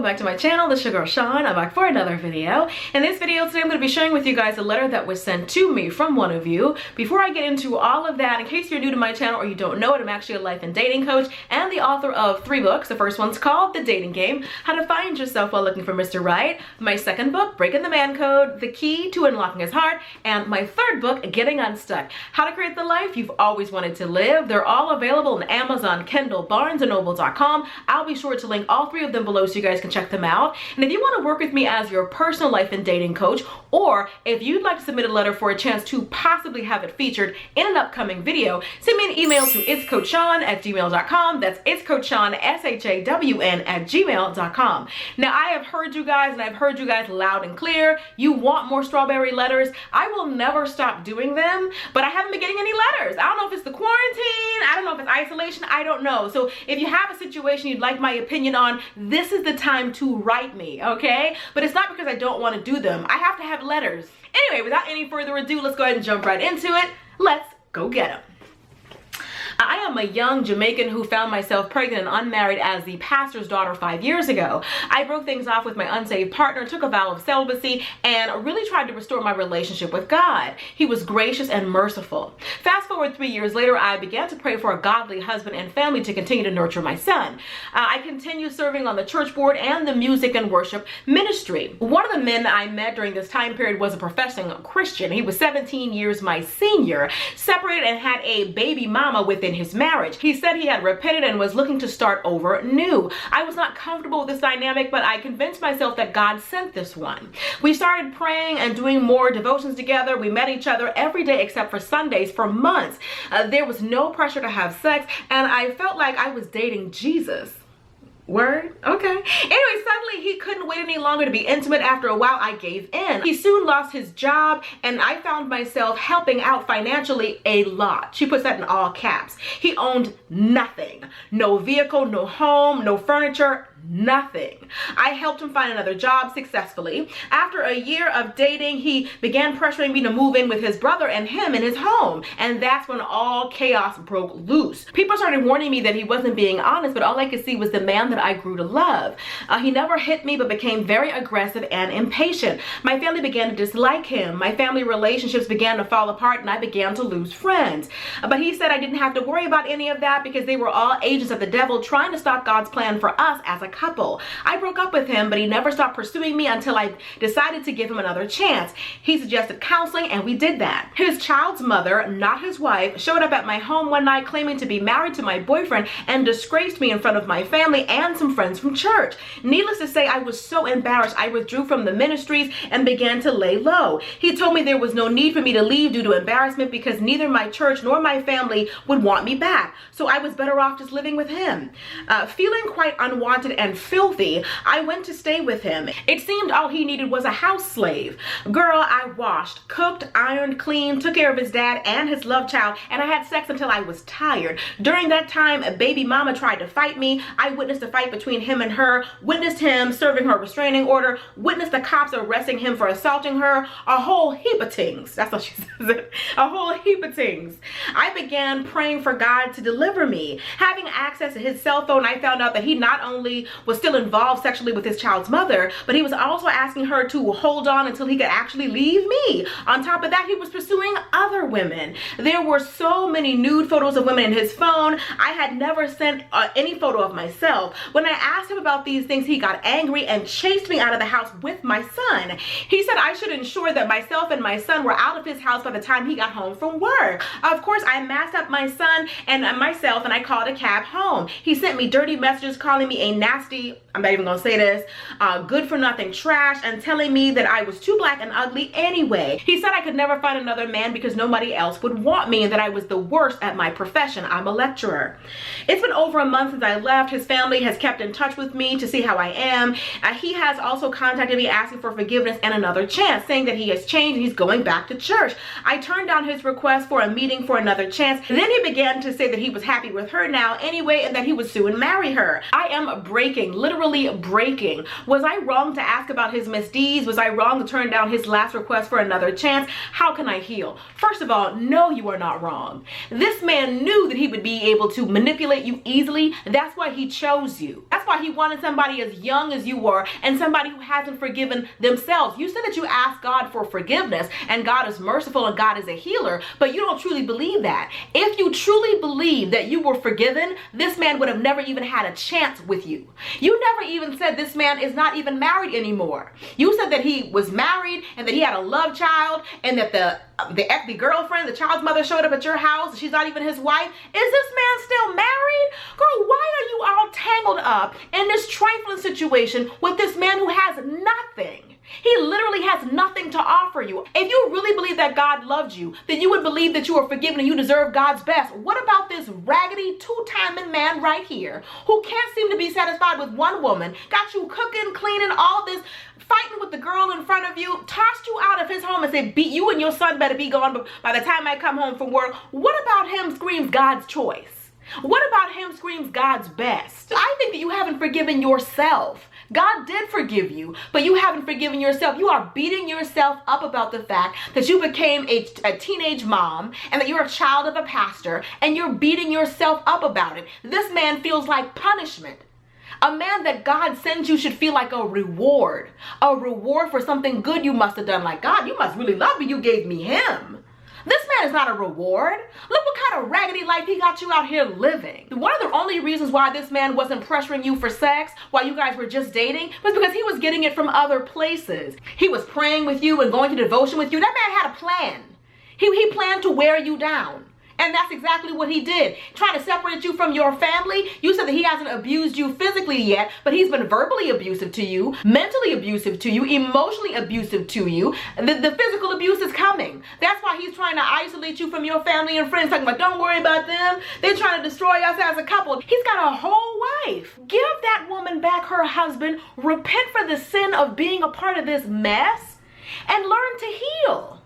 welcome back to my channel. This is your girl Sean. I'm back for another video. In this video today, I'm going to be sharing with you guys a letter that was sent to me from one of you. Before I get into all of that, in case you're new to my channel or you don't know it, I'm actually a life and dating coach and the author of 3 books. The first one's called The Dating Game, How to Find Yourself While Looking for Mr. Right. My second book, Breaking the Man Code, The Key to Unlocking His Heart. And my third book, Getting Unstuck, How to Create the Life You've Always Wanted to Live. They're all available on Amazon, Kindle, BarnesandNoble.com. I'll be sure to link all 3 of them below so you guys can check them out. And if you want to work with me as your personal life and dating coach, or if you'd like to submit a letter for a chance to possibly have it featured in an upcoming video, send me an email to itscoachshawn@gmail.com. That's itscoachshawn, SHAWN @gmail.com. Now, I have heard you guys, and I've heard you guys loud and clear. You want more strawberry letters. I will never stop doing them, but I haven't been getting any letters. I don't know if it's the quarantine. I don't know if it's isolation. I don't know. So if you have a situation you'd like my opinion on, this is the time to write me, okay? But it's not because I don't want to do them. I have to have letters. Anyway, without any further ado, let's go ahead and jump right into it. Let's go get them. I am a young Jamaican who found myself pregnant and unmarried as the pastor's daughter 5 years ago. I broke things off with my unsaved partner, took a vow of celibacy, and really tried to restore my relationship with God. He was gracious and merciful. Fast forward 3 years later, I began to pray for a godly husband and family to continue to nurture my son. I continued serving on the church board and the music and worship ministry. One of the men that I met during this time period was a professing Christian. He was 17 years my senior, separated and had a baby mama within his marriage. He said he had repented and was looking to start over new. I was not comfortable with this dynamic, but I convinced myself that God sent this one. We started praying and doing more devotions together. We met each other every day except for Sundays for months. There was no pressure to have sex, and I felt like I was dating Jesus. Word? Okay. Anyway, suddenly he couldn't wait any longer to be intimate. After a while, I gave in. He soon lost his job, and I found myself helping out financially a lot. She puts that in all caps. He owned nothing. No vehicle, no home, no furniture, nothing. I helped him find another job successfully. After a year of dating, he began pressuring me to move in with his brother and him in his home. And that's when all chaos broke loose. People started warning me that he wasn't being honest, but all I could see was the man that I grew to love. He never hit me, but became very aggressive and impatient. My family began to dislike him. My family relationships began to fall apart, and I began to lose friends. But he said I didn't have to worry about any of that because they were all agents of the devil trying to stop God's plan for us as a couple. I broke up with him, but he never stopped pursuing me until I decided to give him another chance. He suggested counseling, and we did that. His child's mother, not his wife, showed up at my home one night claiming to be married to my boyfriend and disgraced me in front of my family and some friends from church. Needless to say, I was so embarrassed, I withdrew from the ministries and began to lay low. He told me there was no need for me to leave due to embarrassment because neither my church nor my family would want me back. So I was better off just living with him. Feeling quite unwanted and filthy, I went to stay with him. It seemed all he needed was a house slave. Girl, I washed, cooked, ironed, cleaned, took care of his dad and his love child, and I had sex until I was tired. During that time, a baby mama tried to fight me. I witnessed a fight between him and her, witnessed him serving her restraining order, witnessed the cops arresting him for assaulting her, a whole heap of things. That's how she says it. A whole heap of things. I began praying for God to deliver me. Having access to his cell phone, I found out that he not only was still involved sexually with his child's mother, but he was also asking her to hold on until he could actually leave me. On top of that, he was pursuing other women. There were so many nude photos of women in his phone. I had never sent any photo of myself. When I asked him about these things, he got angry and chased me out of the house with my son. He said I should ensure that myself and my son were out of his house by the time he got home from work. Of course, I masked up my son and myself, and I called a cab home. He sent me dirty messages calling me a nasty, I'm not even gonna say this, good for nothing trash, and telling me that I was too black and ugly anyway. He said I could never find another man because nobody else would want me and that I was the worst at my profession. I'm a lecturer. It's been over a month since I left. His family has kept in touch with me to see how I am. He has also contacted me asking for forgiveness and another chance, saying that he has changed and he's going back to church. I turned down his request for a meeting for another chance. Then he began to say that he was happy with her now anyway and that he would soon marry her. I am breaking, literally literally breaking. Was I wrong to ask about his misdeeds? Was I wrong to turn down his last request for another chance? How can I heal? First of all, no, you are not wrong. This man knew that he would be able to manipulate you easily. That's why he chose you. That's why he wanted somebody as young as you were and somebody who hasn't forgiven themselves. You said that you asked God for forgiveness and God is merciful and God is a healer, but you don't truly believe that. If you truly believe that you were forgiven, this man would have never even had a chance with you. You never even said this man is not even married anymore. You said that he was married and that he had a love child and that the girlfriend, the child's mother, showed up at your house. She's not even his wife. Is this man still married? Girl, why are you all tangled up in this trifling situation with this man who has nothing? He literally has nothing to offer you. If you really believe that God loved you, then you would believe that you are forgiven and you deserve God's best. What about this raggedy two-timing man right here who can't seem to be satisfied with one woman, got you cooking, cleaning, all this, fighting with the girl in front of you, tossed you out of his home and said, you and your son better be gone by the time I come home from work? What about him screams God's choice? What about him screams God's best? I think that you haven't forgiven yourself. God did forgive you, but you haven't forgiven yourself. You are beating yourself up about the fact that you became a teenage mom and that you're a child of a pastor, and you're beating yourself up about it. This man feels like punishment. A man that God sends you should feel like a reward for something good you must have done. Like, God, you must really love me. You gave me him. This man is not a reward. Look what kind of raggedy life he got you out here living. One of the only reasons why this man wasn't pressuring you for sex while you guys were just dating was because he was getting it from other places. He was praying with you and going to devotion with you. That man had a plan. He planned to wear you down. And that's exactly what he did. Trying to separate you from your family. You said that he hasn't abused you physically yet, but he's been verbally abusive to you, mentally abusive to you, emotionally abusive to you. The physical abuse is coming. That's why he's trying to isolate you from your family and friends, talking about, don't worry about them. They're trying to destroy us as a couple. He's got a whole wife. Give that woman back her husband. Repent for the sin of being a part of this mess and learn to heal.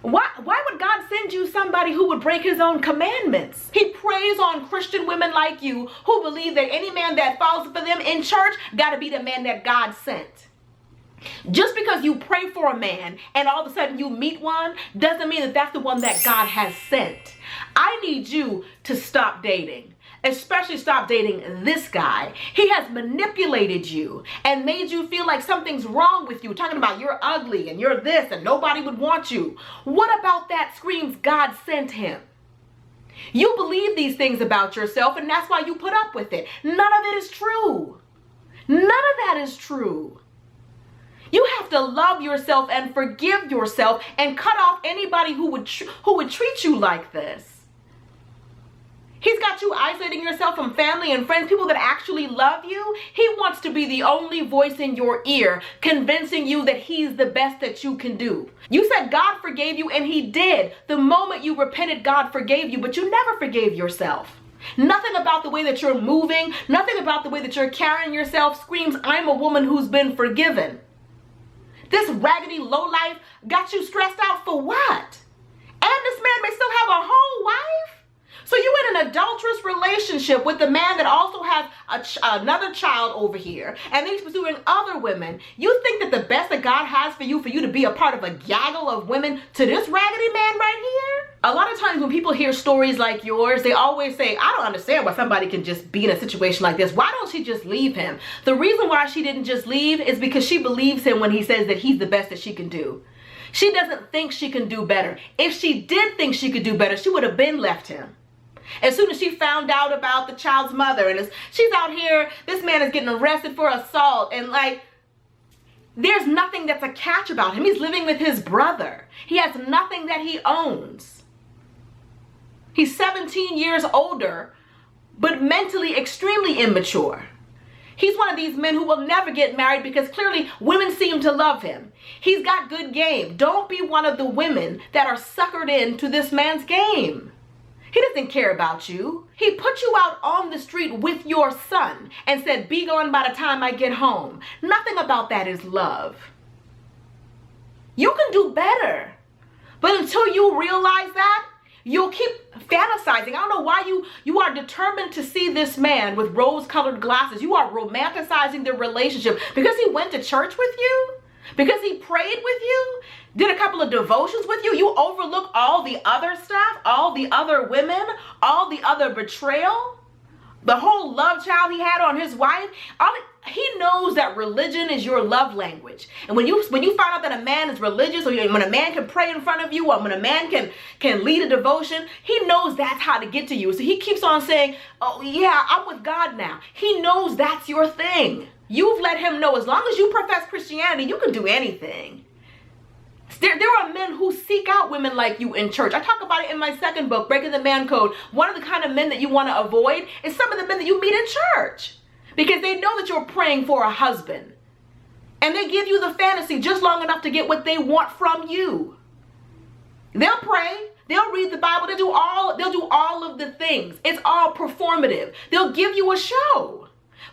Why would God send you somebody who would break his own commandments? He preys on Christian women like you who believe that any man that falls for them in church got to be the man that God sent. Just because you pray for a man and all of a sudden you meet one doesn't mean that that's the one that God has sent. I need you to stop dating. Especially stop dating this guy. He has manipulated you and made you feel like something's wrong with you, talking about you're ugly and you're this and nobody would want you. What about that screams God sent him? You believe these things about yourself and that's why you put up with it. None of it is true. None of that is true. You have to love yourself and forgive yourself and cut off anybody who would treat you like this. He's got you isolating yourself from family and friends, people that actually love you. He wants to be the only voice in your ear, convincing you that he's the best that you can do. You said God forgave you, and he did. The moment you repented, God forgave you, but you never forgave yourself. Nothing about the way that you're moving, nothing about the way that you're carrying yourself screams, I'm a woman who's been forgiven. This raggedy lowlife got you stressed out for what? And this man may still have a whole wife? So you're in an adulterous relationship with the man that also has another child over here, and then he's pursuing other women. You think that the best that God has for you to be a part of a gaggle of women to this raggedy man right here? A lot of times when people hear stories like yours, they always say, I don't understand why somebody can just be in a situation like this. Why don't she just leave him? The reason why she didn't just leave is because she believes him when he says that he's the best that she can do. She doesn't think she can do better. If she did think she could do better, she would have been left him. As soon as she found out about the child's mother, and she's out here, this man is getting arrested for assault, and like, there's nothing that's a catch about him. He's living with his brother. He has nothing that he owns. He's 17 years older, but mentally extremely immature. He's one of these men who will never get married because clearly women seem to love him. He's got good game. Don't be one of the women that are suckered into this man's game. He doesn't care about you. He put you out on the street with your son and said, be gone by the time I get home. Nothing about that is love. You can do better. But until you realize that, You'll keep fantasizing. I don't know why you are determined to see this man with rose-colored glasses. You are romanticizing the relationship because he went to church with you, because he prayed with you, did a couple of devotions with you. You overlook all the other stuff, all the other women, all the other betrayal, the whole love child he had on his wife. He knows that religion is your love language. And when you find out that a man is religious, or when a man can pray in front of you, or when a man can lead a devotion, he knows that's how to get to you. So he keeps on saying, oh yeah, I'm with God now. He knows that's your thing. You've let him know as long as you profess Christianity, you can do anything. There are men who seek out women like you in church. I talk about it in my second book, Breaking the Man Code. One of the kind of men that you want to avoid is some of the men that you meet in church, because they know that you're praying for a husband. And they give you the fantasy just long enough to get what they want from you. They'll pray. They'll read the Bible. They'll do all of the things. It's all performative. They'll give you a show.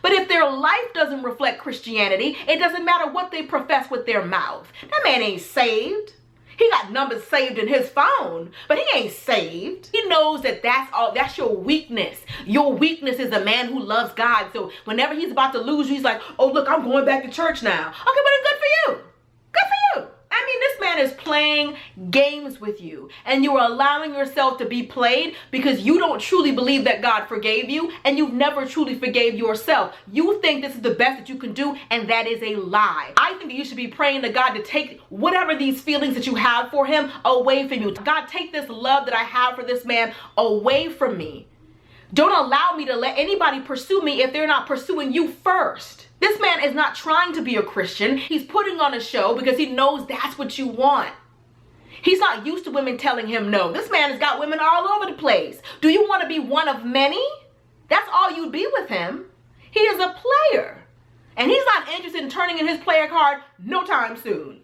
But if their life doesn't reflect Christianity, it doesn't matter what they profess with their mouth. That man ain't saved. He got numbers saved in his phone, but he ain't saved. He knows that that's your weakness. Your weakness is a man who loves God. So whenever he's about to lose you, he's like, oh, look, I'm going back to church now. Okay, but it's good for you. Good for you. I mean, this man is playing games with you, and you are allowing yourself to be played because you don't truly believe that God forgave you, and you've never truly forgave yourself. You think this is the best that you can do, and that is a lie. I think that you should be praying to God to take whatever these feelings that you have for him away from you. God, take this love that I have for this man away from me. Don't allow me to let anybody pursue me if they're not pursuing you first. This man is not trying to be a Christian. He's putting on a show because he knows that's what you want. He's not used to women telling him no. This man has got women all over the place. Do you want to be one of many? That's all you'd be with him. He is a player. And he's not interested in turning in his player card no time soon.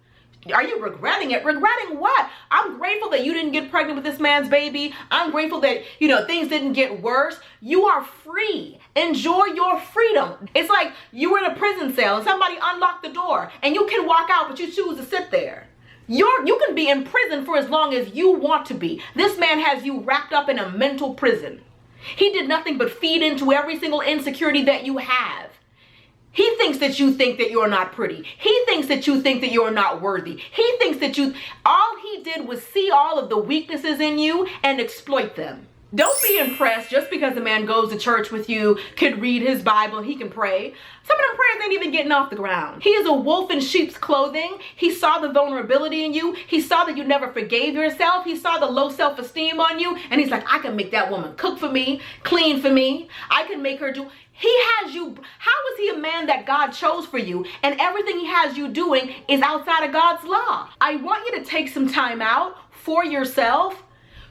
Are you regretting it? Regretting what? I'm grateful that you didn't get pregnant with this man's baby. I'm grateful that, things didn't get worse. You are free. Enjoy your freedom. It's like you were in a prison cell and somebody unlocked the door and you can walk out, but you choose to sit there. You can be in prison for as long as you want to be. This man has you wrapped up in a mental prison. He did nothing but feed into every single insecurity that you have. He thinks that you think that you're not pretty. He thinks that you think that you're not worthy. He thinks that all he did was see all of the weaknesses in you and exploit them. Don't be impressed just because a man goes to church with you, can read his Bible, he can pray. Some of them prayers ain't even getting off the ground. He is a wolf in sheep's clothing. He saw the vulnerability in you. He saw that you never forgave yourself. He saw the low self-esteem on you. And he's like, I can make that woman cook for me, clean for me. I can make her do. He has you. How is he a man that God chose for you? And everything he has you doing is outside of God's law. I want you to take some time out for yourself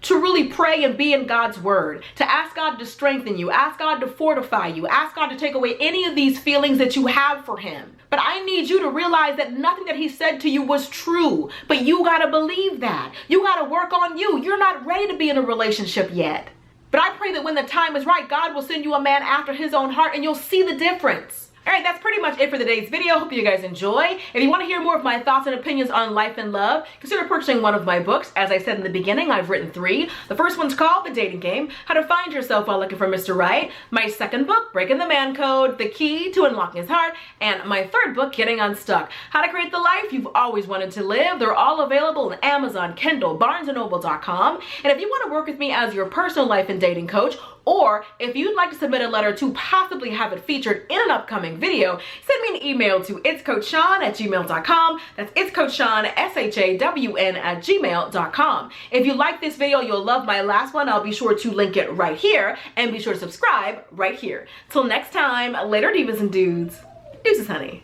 to really pray and be in God's word, to ask God to strengthen you, ask God to fortify you, ask God to take away any of these feelings that you have for him. But I need you to realize that nothing that he said to you was true, but you got to believe that. You got to work on you. You're not ready to be in a relationship yet. But I pray that when the time is right, God will send you a man after his own heart and you'll see the difference. All right, that's pretty much it for today's video. Hope you guys enjoy. If you want to hear more of my thoughts and opinions on life and love, consider purchasing one of my books. As I said in the beginning, I've written 3. The first one's called The Dating Game, How to Find Yourself While Looking for Mr. Right. My second book, Breaking the Man Code, The Key to Unlocking His Heart. And my third book, Getting Unstuck, How to Create the Life You've Always Wanted to Live. They're all available on Amazon, Kindle, BarnesandNoble.com. And if you want to work with me as your personal life and dating coach, or if you'd like to submit a letter to possibly have it featured in an upcoming video, send me an email to itscoachshawn@gmail.com. That's itscoachshawn, SHAWN @gmail.com. If you like this video, you'll love my last one. I'll be sure to link it right here, and be sure to subscribe right here. Till next time, later divas and dudes. Deuces, honey.